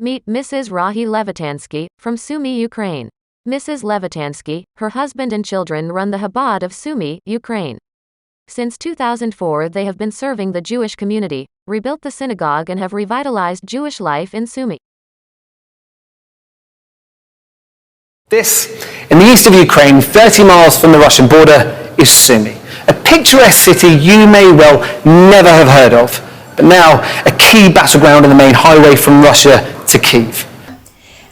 Meet Mrs. Rahi Levitansky, from Sumy, Ukraine. Mrs. Levitansky, her husband and children run the Chabad of Sumy, Ukraine. Since 2004 they have been serving the Jewish community, rebuilt the synagogue and have revitalized Jewish life in Sumy. This, in the east of Ukraine, 30 miles from the Russian border, is Sumy, a picturesque city you may well never have heard of, but now a key battleground on the main highway from Russia to Kyiv.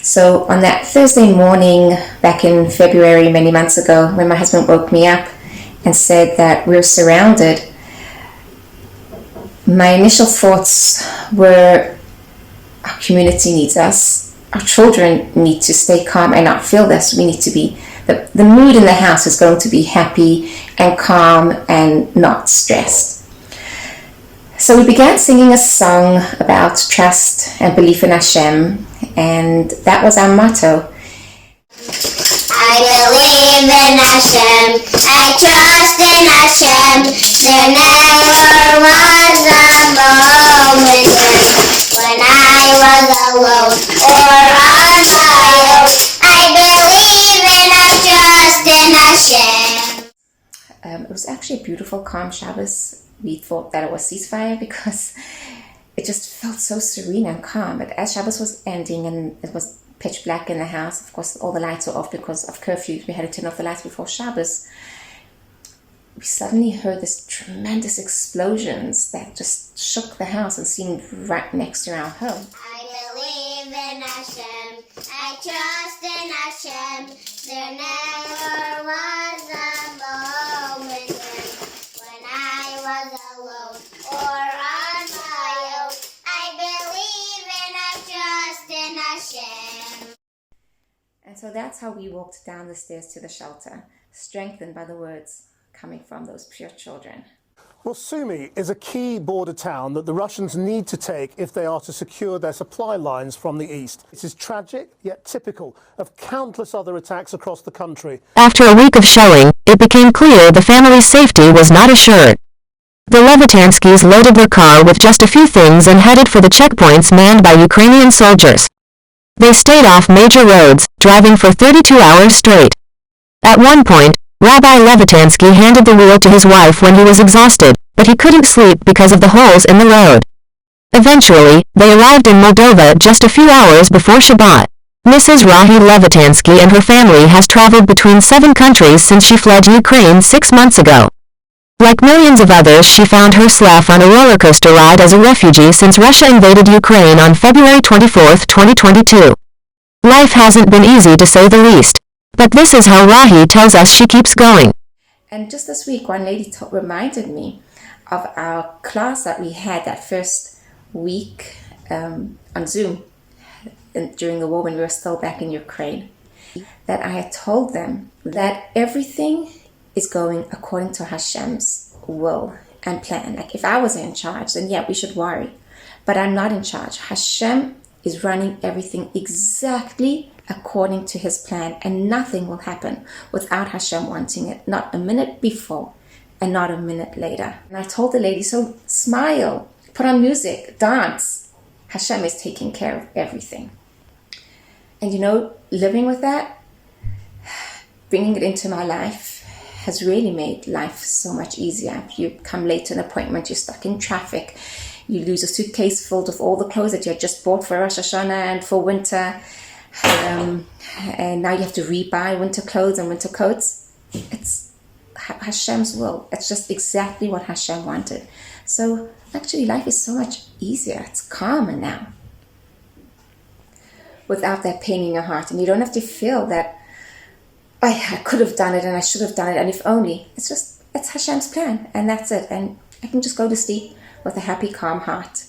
So on that Thursday morning, back in February, many months ago, when my husband woke me up and said that we're surrounded, my initial thoughts were, our community needs us. Our children need to stay calm and not feel this. We need to be, the mood in the house is going to be happy and calm and not stressed. So we began singing a song about trust and belief in Hashem, and that was our motto. I believe in Hashem, I trust in Hashem, there never was a moment when I was alone or on my own. I believe and I trust in Hashem. It was actually a beautiful, calm Shabbos. We thought that it was ceasefire because it just felt so serene and calm. But as Shabbos was ending and it was pitch black in the house, of course all the lights were off because of curfew. We had to turn off the lights before Shabbos. We suddenly heard this tremendous explosions that just shook the house and seemed right next to our home. I believe in Hashem, I trust in Hashem, there never was a moment when I was alone or on my own. I believe and I trust in Hashem. And so that's how we walked down the stairs to the shelter, strengthened by the words coming from those pure children. Well, Sumy is a key border town that the Russians need to take if they are to secure their supply lines from the east. It is tragic, yet typical of countless other attacks across the country. After a week of shelling, it became clear the family's safety was not assured. The Levitanskys loaded their car with just a few things and headed for the checkpoints manned by Ukrainian soldiers. They stayed off major roads, driving for 32 hours straight. At one point, Rabbi Levitansky handed the wheel to his wife when he was exhausted, but he couldn't sleep because of the holes in the road. Eventually, they arrived in Moldova just a few hours before Shabbat. Mrs. Rahi Levitansky and her family has traveled between 7 countries since she fled Ukraine 6 months ago. Like millions of others, she found herself on a roller coaster ride as a refugee since Russia invaded Ukraine on February 24, 2022. Life hasn't been easy to say the least. But this is how Rahi tells us she keeps going. And just this week, one lady reminded me of our class that we had that first week on Zoom during the war when we were still back in Ukraine. That I had told them that everything is going according to Hashem's will and plan. Like if I was in charge, then yeah, we should worry. But I'm not in charge. Hashem is running everything exactly according to his plan, and nothing will happen without Hashem wanting it, not a minute before and not a minute later. And I told the lady, so smile, put on music, dance. Hashem is taking care of everything. And you know, living with that, bringing it into my life has really made life so much easier. If you come late to an appointment, you're stuck in traffic, you lose a suitcase filled with all the clothes that you had just bought for Rosh Hashanah and for winter, and now you have to rebuy winter clothes and winter coats. It's Hashem's will. It's just exactly what Hashem wanted. So actually life is so much easier. It's calmer now without that pain in your heart. And you don't have to feel that I could have done it and I should have done it and if only. It's Hashem's plan and that's it. And I can just go to sleep with a happy, calm heart.